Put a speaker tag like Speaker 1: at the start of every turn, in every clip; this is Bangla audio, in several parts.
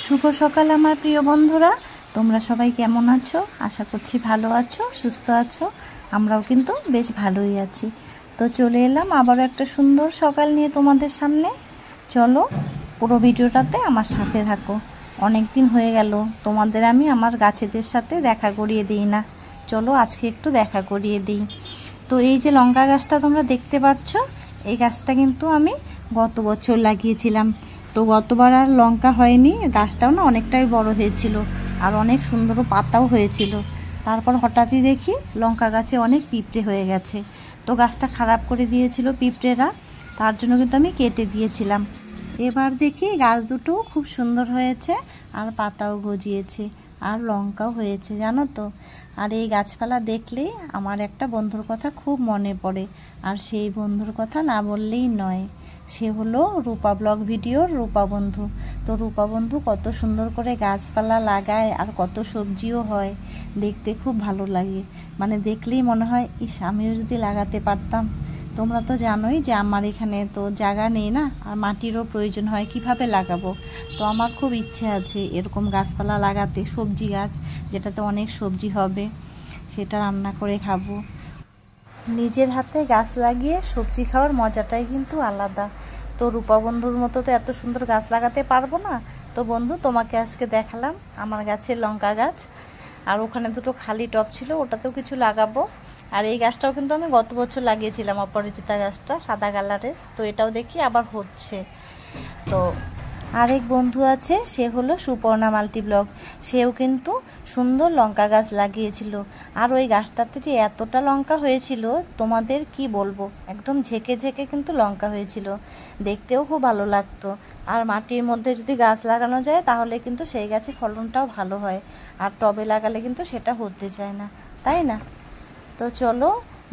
Speaker 1: শুভ সকাল আমার প্রিয় বন্ধুরা, তোমরা সবাই কেমন আছো? আশা করছি ভালো আছো, সুস্থ আছো। আমরাও কিন্তু বেশ ভালোই আছি। তো চলে এলাম আবারও একটা সুন্দর সকাল নিয়ে তোমাদের সামনে। চলো পুরো ভিডিওটাতে আমার সাথে থাকো। অনেক দিন হয়ে গেল তোমাদের আমি আমার গাছেদের সাথে দেখা করিয়ে দিই না। চলো আজকে একটু দেখা করিয়ে দিই। তো এই যে লঙ্কা গাছটা তোমরা দেখতে পাচ্ছ, এই গাছটা কিন্তু আমি গত বছর লাগিয়েছিলাম। তো গতবার আর লঙ্কা হয়নি, গাছটাও না অনেকটাই বড় হয়েছিল আর অনেক সুন্দর পাতাও হয়েছিল। তারপর হঠাৎই দেখি লঙ্কা গাছে অনেক পিঁপড়ে হয়ে গেছে। তো গাছটা খারাপ করে দিয়েছিল পিঁপড়েরা, তার জন্য কিন্তু আমি কেটে দিয়েছিলাম। এবার দেখি গাছ দুটো খুব সুন্দর হয়েছে আর পাতাও গজিয়েছে আর লঙ্কাও হয়েছে, জানো তো। আর এই গাছপালা দেখলেই আমার একটা বন্ধুর কথা খুব মনে পড়ে, আর সেই বন্ধুর কথা না বললেই নয়। সে হলো রূপা ব্লগ ভিডিওর রূপা বন্ধু। তো রূপা বন্ধু কত সুন্দর করে গাছপালা লাগায় আর কত সবজিও হয়, দেখতে খুব ভালো লাগে। মানে দেখলেই মনে হয় ইস, আমিও যদি লাগাতে পারতাম। তোমরা তো জানোই যে আমার এখানে তো জায়গা নেই না, আর মাটিরও প্রয়োজন হয়, কিভাবে লাগাবো। তো আমার খুব ইচ্ছে আছে এরকম গাছপালা লাগাতে, সবজি গাছ যেটাতে অনেক সবজি হবে, সেটা রান্না করে খাবো। নিজের হাতে গাছ লাগিয়ে সবজি খাওয়ার মজাটাই কিন্তু আলাদা। তো রূপা বন্ধুর মতো তো এত সুন্দর গাছ লাগাতে পারবো না। তো বন্ধু, তোমাকে আজকে দেখালাম আমার গাছের লঙ্কা গাছ। আর ওখানে দুটো খালি টব ছিল, ওটাতেও কিছু লাগাবো। আর এই গাছটাও কিন্তু আমি গত বছর লাগিয়েছিলাম, অপরাজিতা গাছটা সাদা কালারের। তো এটাও দেখি আবার হচ্ছে। তো আরেক বন্ধু আছে, সে হলো সুপর্ণা মাল্টি ব্লগ। সেও কিন্তু সুন্দর লঙ্কা গাছ লাগিয়েছিল। আর ওই গাছটাতে যে এতটা লঙ্কা হয়েছিল তোমাদের কি বলবো, একদম ঝেঁকে ঝেঁকে কিন্তু লঙ্কা হয়েছিল, দেখতেও খুব ভালো লাগতো। আর মাটির মধ্যে যদি গাছ লাগানো যায় তাহলে কিন্তু সেই গাছে ফলনটাও ভালো হয়, আর টবে লাগালে কিন্তু সেটা হতে চায় না, তাই না? তো চলো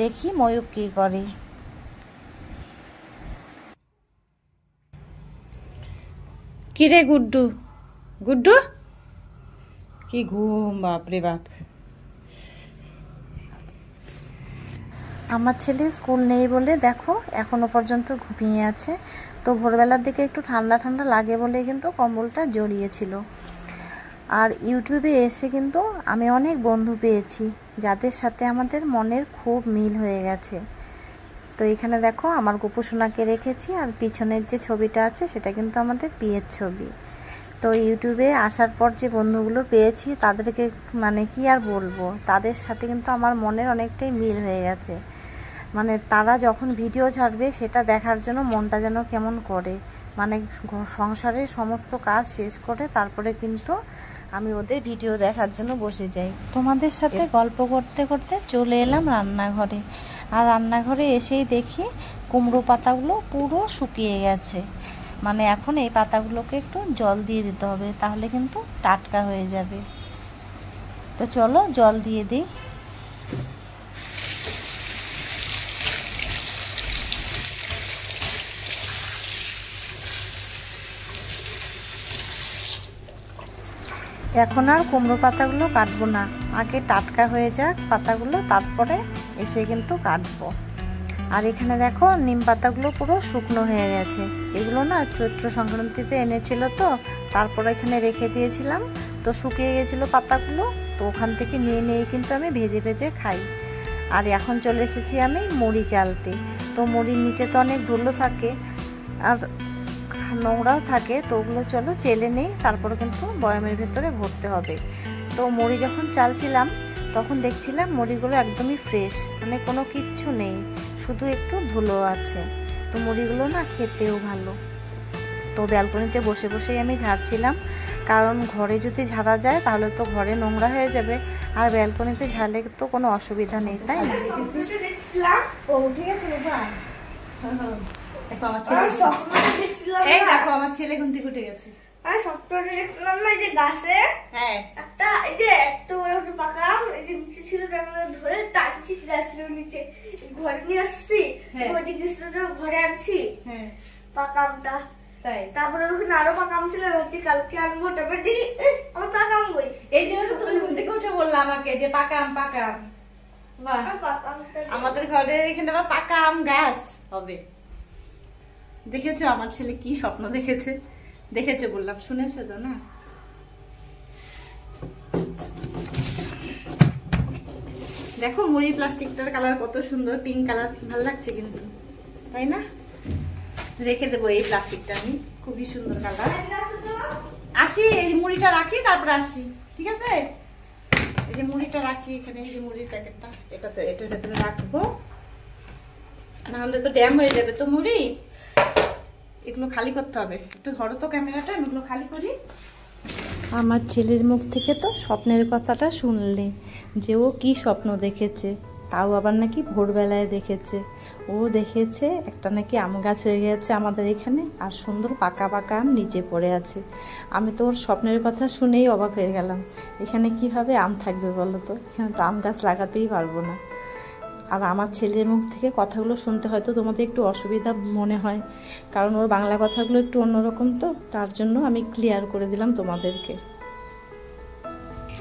Speaker 1: দেখি ময়ূক কী করে।
Speaker 2: কিরে গুড্ডু, গুড্ডু কি ঘুম, বাপরে বাপ।
Speaker 1: আমার ছেলে স্কুল নেই বলে দেখো এখনো পর্যন্ত ঘুমিয়ে আছে। তো ভোরবেলার দিকে একটু ঠান্ডা ঠান্ডা লাগে বলে কিন্তু কম্বলটা জড়িয়েছিল। আর ইউটিউবে এসে কিন্তু আমি অনেক বন্ধু পেয়েছি যাদের সাথে আমাদের মনের খুব মিল হয়ে গেছে। তো এখানে দেখো আমার গোপুসোনাকে রেখেছি, আর পিছনের যে ছবিটা আছে সেটা কিন্তু আমাদের বিয়ের ছবি। তো ইউটিউবে আসার পর যে বন্ধুগুলো পেয়েছি তাদেরকে মানে কি আর বলবো, তাদের সাথে কিন্তু আমার মনের অনেকটাই মিল হয়ে গেছে। মানে তারা যখন ভিডিও ছাড়বে সেটা দেখার জন্য মনটা যেন কেমন করে। মানে সংসারের সমস্ত কাজ শেষ করে তারপরে কিন্তু আমি ওদের ভিডিও দেখার জন্য বসে যাই। তোমাদের সাথে গল্প করতে করতে চলে এলাম রান্নাঘরে। আর রান্নাঘরে এসেই দেখি কুমড়ো পাতাগুলো পুরো শুকিয়ে গেছে। মানে এখন এই পাতাগুলোকে একটু জল দিয়ে দিতে হবে, তাহলে কিন্তু টাটকা হয়ে যাবে। তো চলো জল দিয়ে দিই। এখন আর কুমড়ো পাতাগুলো কাটবো না, আগে টাটকা হয়ে যাক পাতাগুলো, তারপরে এসে কিন্তু কাটবো। আর এখানে দেখো নিম পাতাগুলো পুরো শুকনো হয়ে গেছে। এগুলো না চৈত্র সংক্রান্তিতে এনেছিল, তো তারপর এখানে রেখে দিয়েছিলাম। তো শুকিয়ে গেছিলো পাতাগুলো, তো ওখান থেকে নিয়ে নিয়ে কিন্তু আমি ভেজে ভেজে খাই। আর এখন চলে এসেছি আমি মুড়ি চালতে। তো মুড়ির নিচে তো অনেক ধুলো থাকে আর নোংরাও থাকে, তো ওগুলো চলো চেলে নেই, তারপরে কিন্তু বয়ামের ভেতরে ভরতে হবে। তো মুড়ি যখন চালছিলাম তখন দেখছিলাম মুড়িগুলো একদমই ফ্রেশ, মানে কোনো কিচ্ছু নেই, শুধু একটু ধুলো আছে। তো মুড়িগুলো না খেতেও ভালো। তো ব্যালকনিতে বসে বসেই আমি ঝাড়ছিলাম, কারণ ঘরে যদি ঝাড়া যায় তাহলে তো ঘরে নোংরা হয়ে যাবে, আর ব্যালকনিতে ঝাড়লে তো কোনো অসুবিধা নেই, তাই না?
Speaker 2: আমার ছেলে ঘুম থেকে উঠে গেছে।
Speaker 3: দেখছিলাম না যে গাছে একটা এই যে এত বড় একটা পাকা আম, এই যে নিচে ছিল, তারপরে ধরে টানছি নিচে ঘরে নিয়ে আসছি, ঘরে আনছি পাকা আমটা। তারপরে ওখানে আরো পাকা আম ছিল, ভাবছি কালকে আনবো, তারপরে দেখি আমার পাকা আম বই।
Speaker 2: এই জন্য তো তুমি ঘুম থেকে উঠে বললা আমাকে যে পাকা আম, পাকা আম। আমাদের ঘরে এখানে আবার পাকা আম গাছ হবে। দেখেছো আমার ছেলে কি স্বপ্ন দেখেছে, দেখেছো বললাম, শুনেছো তো না? দেখো মুড়ি প্লাস্টিকটার কালার কত সুন্দর, পিঙ্ক কালার, ভালো লাগছে কিন্তু, তাই না? রেখে দেবো এই প্লাস্টিকটা আমি, খুবই সুন্দর কালার। আসি, এই মুড়িটা রাখি, তারপরে আসি, ঠিক আছে? এই যে মুড়িটা রাখি এখানে, এই যে মুড়ির প্যাকেটটা এটার ভেতরে রাখবো, নাহলে তো ড্যাম হয়ে যাবে তো মুড়ি। এগুলো খালি করতে হবে, একটু ধরো তো ক্যামেরাটা, এগুলো খালি করি।
Speaker 1: আমার ছেলের মুখ থেকে তো স্বপ্নের কথাটা শুনলে, যে ও কি স্বপ্ন দেখেছে, তাও আবার নাকি ভোরবেলায় দেখেছে। ও দেখেছে একটা নাকি আম গাছ হয়ে গেছে আমাদের এখানে, আর সুন্দর পাকা পাকা আম নিচে পড়ে আছে। আমি তো ওর স্বপ্নের কথা শুনেই অবাক হয়ে গেলাম। এখানে কিভাবে আম থাকবে বলো তো, এখানে তো আম গাছ লাগাতেই পারবো না। আর আমার ছেলের মুখ থেকে কথাগুলো শুনতে হয়তো তোমাদের একটু অসুবিধা মনে হয়, কারণ ওর বাংলা কথাগুলো একটু অন্যরকম, তো তার জন্য আমি ক্লিয়ার করে দিলাম তোমাদেরকে,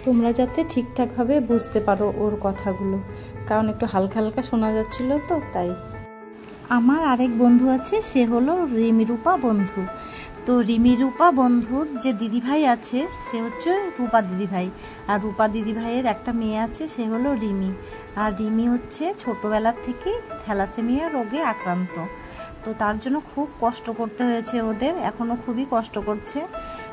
Speaker 1: তোমরা যাতে ঠিকঠাকভাবে বুঝতে পারো ওর কথাগুলো, কারণ একটু হালকা হালকা শোনা যাচ্ছিল তো তাই। আমার আরেক বন্ধু আছে, সে হলো রিমিরূপা বন্ধু। তো রিমিরূপা বন্ধুর যে দিদিভাই আছে সে হচ্ছে রূপা দিদিভাই, আর রূপা দিদিভাইয়ের একটা মেয়ে আছে, সে হলো রিমি। আর রিমি হচ্ছে ছোটোবেলার থেকেই থ্যালাসেমিয়া রোগে আক্রান্ত, তো তার জন্য খুব কষ্ট করতে হয়েছে ওদের, এখনও খুবই কষ্ট করছে।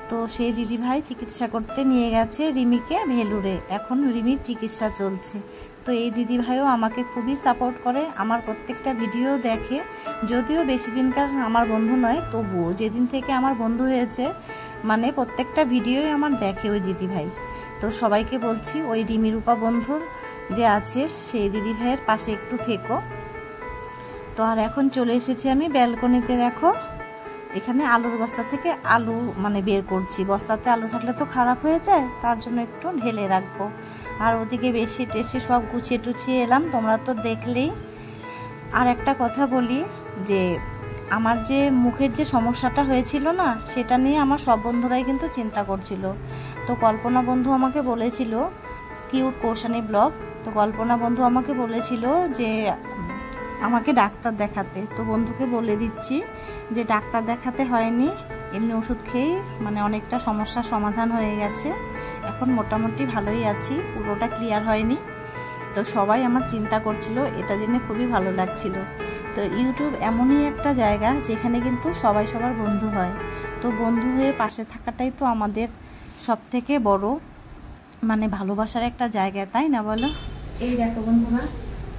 Speaker 1: তো সেই দিদিভাই চিকিৎসা করতে নিয়ে গেছে রিমিকে ভেলুরে, এখন রিমির চিকিৎসা চলছে। তো এই দিদিভাইও আমাকে খুবই সাপোর্ট করে, আমার প্রত্যেকটা ভিডিও দেখে, যদিও বেশি দিনকার আমার বন্ধু নয়, তবুও যেদিন থেকে আমার বন্ধু হয়েছে মানে প্রত্যেকটা ভিডিওই আমার দেখে ওই দিদিভাই। তো সবাইকে বলছি ওই রিমিরূপা বন্ধুর যে আছে সেই দিদিভাইয়ের পাশে একটু থেকো। তো আর এখন চলে এসেছি আমি ব্যালকনিতে, দেখো এখানে আলুর বস্তা থেকে আলু মানে বের করছি, বস্তাতে আলু থাকলে তো খারাপ হয়ে যায়, তার জন্য একটু ঢেলে রাখবো। আর ওদিকে বেশি টেশি সব গুছিয়ে টুছিয়ে এলাম, তোমরা তো দেখলেই। আর একটা কথা বলি, যে আমার যে মুখের যে সমস্যাটা হয়েছিল না, সেটা নিয়ে আমার সব বন্ধুরাই কিন্তু চিন্তা করছিল। তো কল্পনা বন্ধু আমাকে বলেছিল, কিউট কৌশানী ব্লগ, তো কল্পনা বন্ধু আমাকে বলেছিল যে আমাকে ডাক্তার দেখাতে। তো বন্ধুকে বলে দিচ্ছি যে ডাক্তার দেখাতে হয়নি, এমনি ওষুধ খেয়ে মানে অনেকটা সমস্যার সমাধান হয়ে গেছে, এখন মোটামুটি ভালোই আছি, পুরোটা ক্লিয়ার হয়নি। তো সবাই আমার চিন্তা করছিল, এটা জেনে খুবই ভালো লাগছিল। তো ইউটিউব এমনই একটা জায়গা যেখানে কিন্তু সবাই সবার বন্ধু হয়, তো বন্ধু হয়ে পাশে থাকাটাই তো আমাদের সব থেকে বড় মানে ভালোবাসার একটা জায়গা, তাই না বলো?
Speaker 2: এই দেখো বন্ধুরা,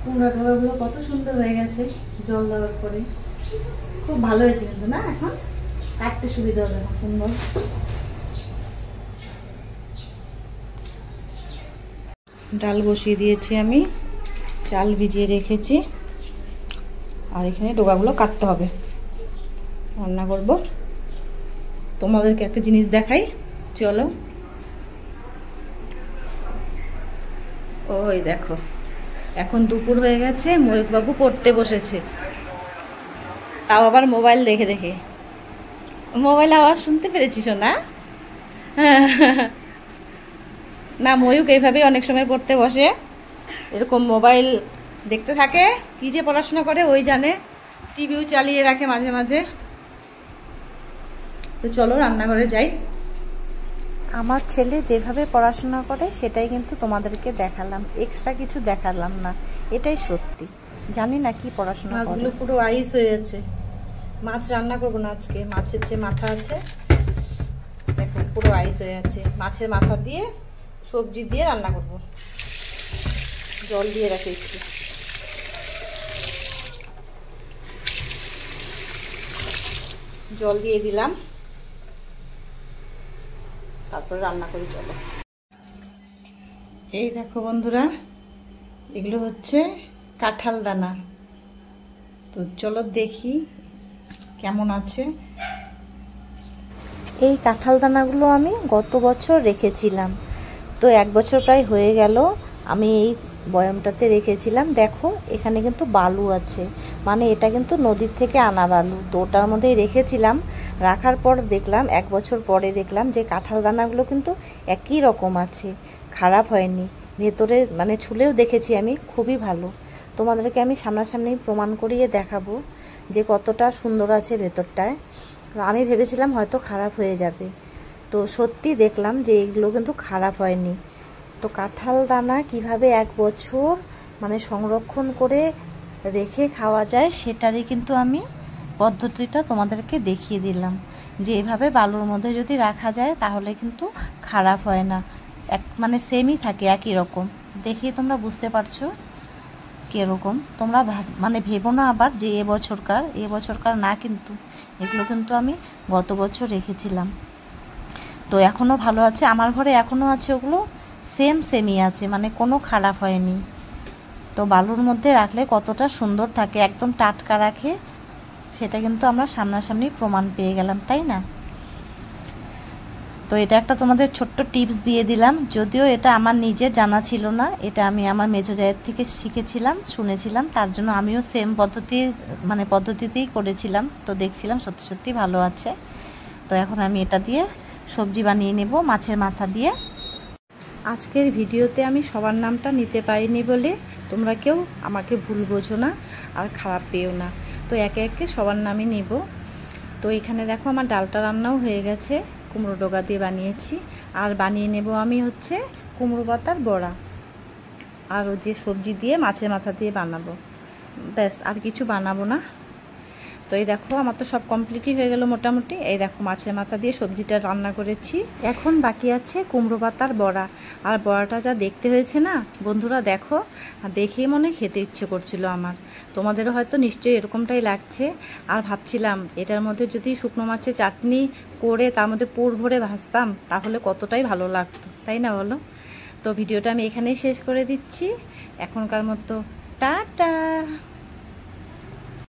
Speaker 2: কুমড়া টোড়াগুলো কত সুন্দর হয়ে গেছে জল দেওয়ার পরে, খুব ভালো হয়েছে কিন্তু না, এখন কাটতে সুবিধা হবে, সুন্দর।
Speaker 1: ডাল বসিয়ে দিয়েছি আমি, চাল ভিজিয়ে রেখেছি, আর এখানে ডোকাগুলো কাটতে হবে, রান্না করব। তোমাদেরকে একটা জিনিস দেখাই, চলো। ওই দেখো, এখন দুপুর হয়ে গেছে, ময়ূকবাবু পড়তে বসেছে, তাও আবার মোবাইল দেখে দেখে। মোবাইল আওয়াজ শুনতে পেরেছিস না? না, ময়ূক এইভাবেই অনেক সময় পড়তে বসে, এরকম মোবাইল দেখতে থাকে, কি যে পড়াশোনা করে ওই জানে, টিভিও চালিয়ে রাখে মাঝে মাঝে। তো চলো রান্নাঘরে যাই। আমার ছেলে যেভাবে পড়াশোনা করে সেটাই কিন্তু তোমাদেরকে দেখালাম, এক্সট্রা কিছু দেখালাম না, এটাই সত্যি। জানি না কি পড়াশোনা করে। মাছগুলো পুরো আইস হয়ে যাচ্ছে, মাছ রান্না করবো না আজকে, মাছের যে মাথা আছে দেখো পুরো আইস হয়ে আছে, মাছের মাথা দিয়ে সবজি দিয়ে রান্না করব। জল দিয়ে রাখি একটু, জল দিয়ে দিলাম, তারপরে রান্না করি, চলো। এই দেখো বন্ধুরা, এগুলো হচ্ছে কাঁঠাল দানা, তো চলো দেখি কেমন আছে। এই কাঁঠাল দানাগুলো আমি গত বছর রেখেছিলাম, তো 1 বছর প্রায় হয়ে গেল আমি এই বয়ামটাতে রেখেছিলাম। দেখো এখানে কিন্তু বালু আছে, মানে এটা কিন্তু নদীর থেকে আনা বালু, তো ওটার মধ্যেই রেখেছিলাম। রাখার পর দেখলাম 1 বছর পরে দেখলাম যে কাঁঠাল দানাগুলো কিন্তু একই রকম আছে, খারাপ হয়নি। ভেতরে মানে ছুলেও দেখেছি আমি, খুবই ভালো। তোমাদেরকে আমি সামনাসামনি প্রমাণ করিয়ে দেখাবো যে কতটা সুন্দর আছে ভেতরটায়। আমি ভেবেছিলাম হয়তো খারাপ হয়ে যাবে, তো সত্যি দেখলাম যে এগুলো কিন্তু খারাপ হয়নি। তো কাঁঠাল দানা কিভাবে 1 বছর মানে সংরক্ষণ করে রেখে খাওয়া যায়, সেটারই কিন্তু আমি পদ্ধতিটা তোমাদেরকে দেখিয়ে দিলাম, যে এভাবে বালুর মধ্যে যদি রাখা যায় তাহলে কিন্তু খারাপ হয় না, মানে সেমই থাকে, একই রকম। দেখেই তোমরা বুঝতে পারছো কীরকম। তোমরা মানে ভেবো না আবার যে এবছরকার না, কিন্তু এগুলো কিন্তু আমি গত বছর রেখেছিলাম। তো এখনও ভালো আছে, আমার ঘরে এখনও আছে, ওগুলো সেমই আছে, মানে কোনো খারাপ হয়নি। তো বালুর মধ্যে রাখলে কতটা সুন্দর থাকে, একদম টাটকা রাখে, সেটা কিন্তু আমরা সামনাসামনি প্রমাণ পেয়ে গেলাম, তাই না? তো এটা একটা তোমাদের ছোট্ট টিপস দিয়ে দিলাম, যদিও এটা আমার নিজের জানা ছিল না, এটা আমি আমার মেজো জায়ের থেকে শিখেছিলাম, শুনেছিলাম, তার জন্য আমিও সেম পদ্ধতিতেই করেছিলাম। তো দেখছিলাম সত্যি ভালো আছে। তো এখন আমি এটা দিয়ে সবজি বানিয়ে নেব মাছের মাথা দিয়ে। আজকের ভিডিওতে আমি সবার নামটা নিতে পারিনি বলে তোমরা কেউ আমাকে ভুল বোঝো না আর খারাপ পেও না। তো একে একে সবার নামই নেব। তো এখানে দেখো আমার ডালটা রান্নাও হয়ে গেছে, কুমড়ো ডগা দিয়ে বানিয়েছি। আর বানিয়ে নেব আমি হচ্ছে কুমড়ো পাতার বড়া, আর ও যে সবজি দিয়ে মাছের মাথা দিয়ে বানাবো, ব্যাস আর কিছু বানাবো না। তো এই দেখো আমার তো সব কমপ্লিটই হয়ে গেল মোটামুটি। এই দেখো মাছের মাথা দিয়ে সবজিটা রান্না করেছি, এখন বাকি আছে কুমড়ো পাতার বড়া। আর বড়াটা যা দেখতে হয়েছে না বন্ধুরা, দেখো, আর দেখেই মনে খেতে ইচ্ছে করছিল আমার। তোমাদেরও হয়তো নিশ্চয়ই এরকমটাই লাগছে। আর ভাবছিলাম এটার মধ্যে যদি শুকনো মাছের চাটনি করে তার মধ্যে পুর ভরে ভাজতাম তাহলে কতটাই ভালো লাগতো, তাই না বলো? তো ভিডিওটা আমি এখানেই শেষ করে দিচ্ছি এখনকার মতো। টাটা।